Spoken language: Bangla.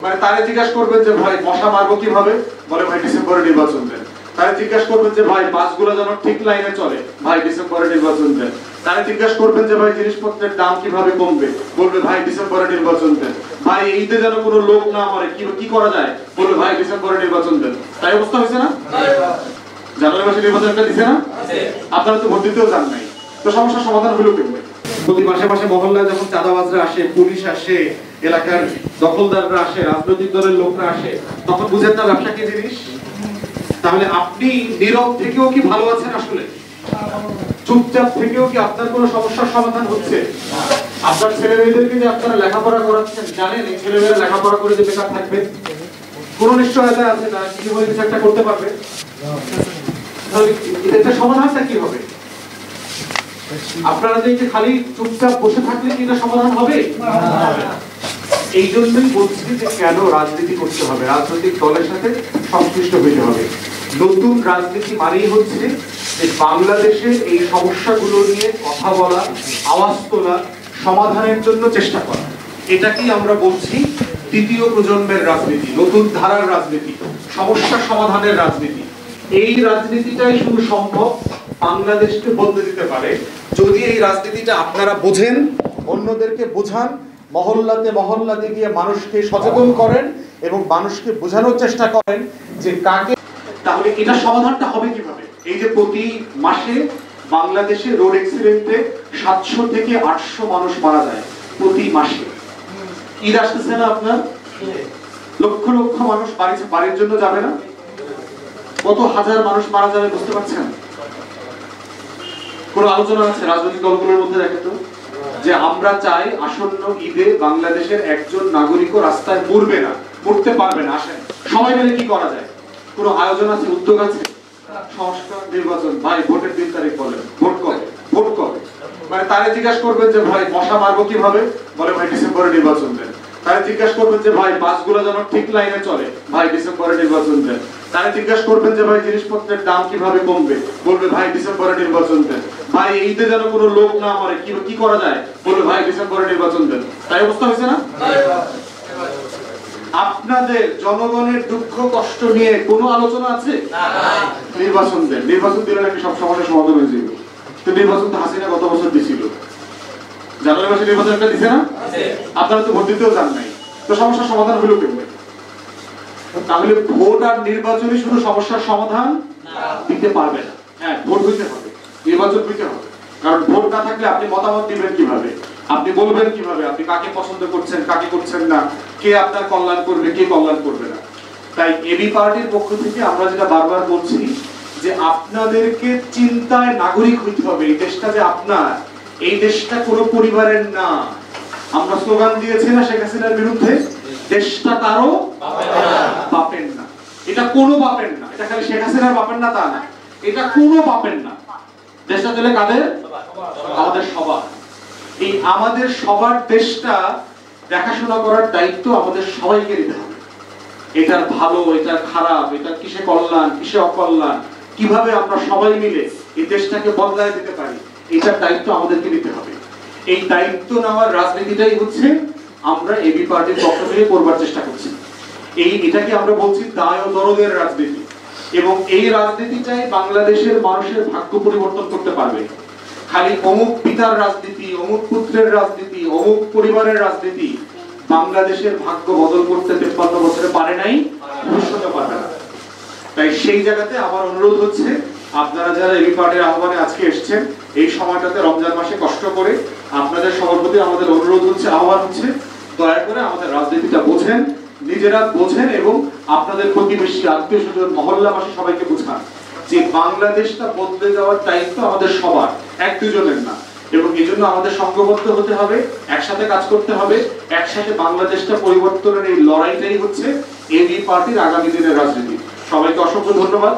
মানে তারে জিজ্ঞাসা করবেন যে ভাই মশা মারবো কিভাবে, বলে ভাই ডিসেম্বরে নির্বাচন দেন। তারে জিজ্ঞাসা করবেন যে ভাই বাসগুলো যেন ঠিক লাইনে চলে, ভাই ডিসেম্বরে নির্বাচন দেন। তারে জিজ্ঞাসা করবেন যে ভাই জিনিসপত্রের দাম কিভাবে কমবে, বলবে ভাই ডিসেম্বরে নির্বাচন দেন। ভাই এইতে যেন কোনো লোক না মরে, কি করা যায়, বলবে ভাই ডিসেম্বরে নির্বাচন দেন। তাই অবস্থা হয়েছে না? জানুয়ারি মাসে নির্বাচনটা দিছে না? আপনারা তো ভোট দিতেও যান নাই, তো সমস্যার সমাধান হলো কেমনে? প্রতি মাসে মাসে মহল্লায় যখন চাঁদাবাজরা আসে, পুলিশ আসে, এলাকার দখলদাররা আসে, রাজনৈতিক দলের লোকরা আসে, তখন বুঝেন না ব্যবসা কি জিনিস? তাহলে আপনি নীরব থেকেও কি ভালো আছেন আসলে? চুপচাপ থেকেও কি আপনার কোনো সমস্যার সমাধান হচ্ছে? আপনার ছেলে মেয়েদেরকে যে আপনারা লেখাপড়া করাচ্ছেন, জানেন এই ছেলেমেয়েরা লেখাপড়া করে যে বেকার থাকবে? কোন নিশ্চয়তা আছে না কিছু বলে কিছু একটা করতে পারবে? তাহলে এটা সমাধানটা কি হবে? আপনারা যে খালি চুপচাপ বসে থাকলে কি এটা সমাধান হবে? এই জন্যই বলছি যে কেন রাজনীতি করতে হবে, রাজনৈতিক দলের সাথে সংশ্লিষ্ট হইতে হবে। নতুন রাজনীতি মানেই হচ্ছে যে বাংলাদেশে এই সমস্যাগুলো নিয়ে কথা বলা, আওয়াজ তোলা, সমাধানের জন্য চেষ্টা করা। এটাকেই আমরা বলছি দ্বিতীয় প্রজন্মের রাজনীতি, নতুন ধারার রাজনীতি, সমস্যা সমাধানের রাজনীতি। এই রাজনীতিটাই শুধু সম্ভব বাংলাদেশকে বদলে দিতে পারে যদি এই রাজনীতিটা আপনারা বোঝেন, অন্যদেরকে বোঝান, মহল্লাতে গিয়ে মানুষকে সচেতন করেন এবং মানুষকে বোঝানোর চেষ্টা করেন যে কাকে। তাহলে এটা সমাধানটা হবে কিভাবে? এই যে প্রতি মাসে বাংলাদেশে রোড অ্যাক্সিডেন্টে 700 থেকে 800 মানুষ মারা যায় প্রতি মাসে। ঈদ আসতেছে না আপনার, লক্ষ লক্ষ মানুষ বাড়ির জন্য যাবে না? কত হাজার মানুষ মারা যাবে বুঝতে পারছেন? কোন আলোচনা আছে রাজনৈতিক দলগুলোর মধ্যে? দেখেন তো যে আমরা চাই আসন্ন ঈদে বাংলাদেশের একজন নাগরিকও রাস্তায় মরবে না, মরতে পারবে না। আসেন সবাই মিলে কি করা যায়? কোন আয়োজন আছে, উদ্যোগ আছে? সংস্কার, নির্বাচন, ভাই ভোটের 3 তারিখ বলেন, ভোট কবে? মানে তারে জিজ্ঞাসা করবেন যে ভাই মশা মারবো কিভাবে, বলে ভাই ডিসেম্বরে নির্বাচন দেন। তারে জিজ্ঞাসা করবেন যে ভাই বাসগুলো যেন ঠিক লাইনে চলে, ভাই ডিসেম্বরে নির্বাচন দেন। তারে জিজ্ঞাসা করবেন যে ভাই জিনিসপত্রের দাম কিভাবে কমবে, বলবে ভাই ডিসেম্বরে নির্বাচন দেন। ভাই এইতে যেন কোনো লোক না মরে, কি করা যায়, বলবে ভাই ডিসেম্বরে নির্বাচন দেন। তাই অবস্থা হয়েছে না? আপনাদের জনগণের দুঃখ কষ্ট নিয়ে কোনো আলোচনা আছে? নির্বাচন দেন, নির্বাচন দিলে নাকি সব সমস্যার সমাধান হয়ে যাবে। তো নির্বাচন তো হাসিনা গত বছর দিছিল, জানুয়ারি মাসে নির্বাচনটা দিছে না? আপনারা তো ভোট দিতেও যান নাই, তো সমস্যার সমাধান হলো কেমনে? তাহলে ভোট আর নির্বাচনই শুধু সমস্যার সমাধান দিতে পারবে না। হ্যাঁ, ভোট হইতে হবে, নির্বাচন হইতে হবে। কারণ ভোট না থাকলে আপনি মতামত দিবেন কিভাবে, আপনি বলবেন কিভাবে, আপনি কাকে পছন্দ করছেন, কাকে করছেন না, কে আপনার কল্যাণ করবে, কে কল্যাণ করবে না। তাই এবি পার্টির পক্ষ থেকে আমরা যেটা বারবার বলছি যে আপনাদেরকে চিন্তায় নাগরিক হইতে হবে। এই দেশটা যে আপনার, এই দেশটা কোনো পরিবারের না। আমরা স্লোগান দিয়েছি না শেখ হাসিনার বিরুদ্ধে, দেশটা কারো বাপের না। এটা কোনো বাপের না, এটা খালি শেখ হাসিনার বাপের না তা না, এটা কোনো বাপের না। দেশটা চলে কাদের? আমাদের সবার। এই আমাদের সবার দেশটা দেখাশোনা করার দায়িত্ব আমাদের সবাইকে নিতে হবে। এটার ভালো, এটার খারাপ, এটা কিসে কল্যাণ, কিসে অকল্যাণ, কিভাবে আমরা সবাই মিলে এই দেশটাকে বদলায় দিতে পারি, এটার দায়িত্ব আমাদেরকে নিতে হবে। এই দায়িত্ব নেওয়ার রাজনীতিটাই হচ্ছে আমরা এবি পার্টির পক্ষ থেকে করবার চেষ্টা করছি। এটাকে আমরা বলছি দায় ও দরদের রাজনীতি। এবং এই রাজনীতিটাই বাংলাদেশের মানুষের ভাগ্য পরিবর্তন করতে পারবে। খালি অমুক পিতার রাজনীতি, অমুক পুত্রের রাজনীতি, অমুক পরিবারের রাজনীতি বাংলাদেশের ভাগ্য বদল করতে 53 বছরে পারে নাই, ভবিষ্যতে পারবে না। তাই সেই জায়গাতে আমার অনুরোধ হচ্ছে আপনারা যারা এবি পার্টির আহ্বানে আজকে এসেছেন, এই সময়টাতে রমজান মাসে কষ্ট করে আপনাদের সবার প্রতি আমাদের অনুরোধ হচ্ছে, আহ্বান হচ্ছে, দয়া করে আমাদের রাজনীতিটা বোঝেন, নিজেরা বোঝেন এবং আপনাদের প্রতিবেশী, আত্মীয় স্বজন, মহল্লাবাসী সবাইকে বোঝান যে বাংলাদেশটা বদলে যাওয়ার দায়িত্ব আমাদের সবার, এক দুজনের না। এবং এই জন্য আমাদের সংঘবদ্ধ হতে হবে, একসাথে কাজ করতে হবে, একসাথে বাংলাদেশটা পরিবর্তনের এই লড়াইটাই হচ্ছে এবি পার্টির আগামী দিনের রাজনীতি। সবাইকে অসংখ্য ধন্যবাদ।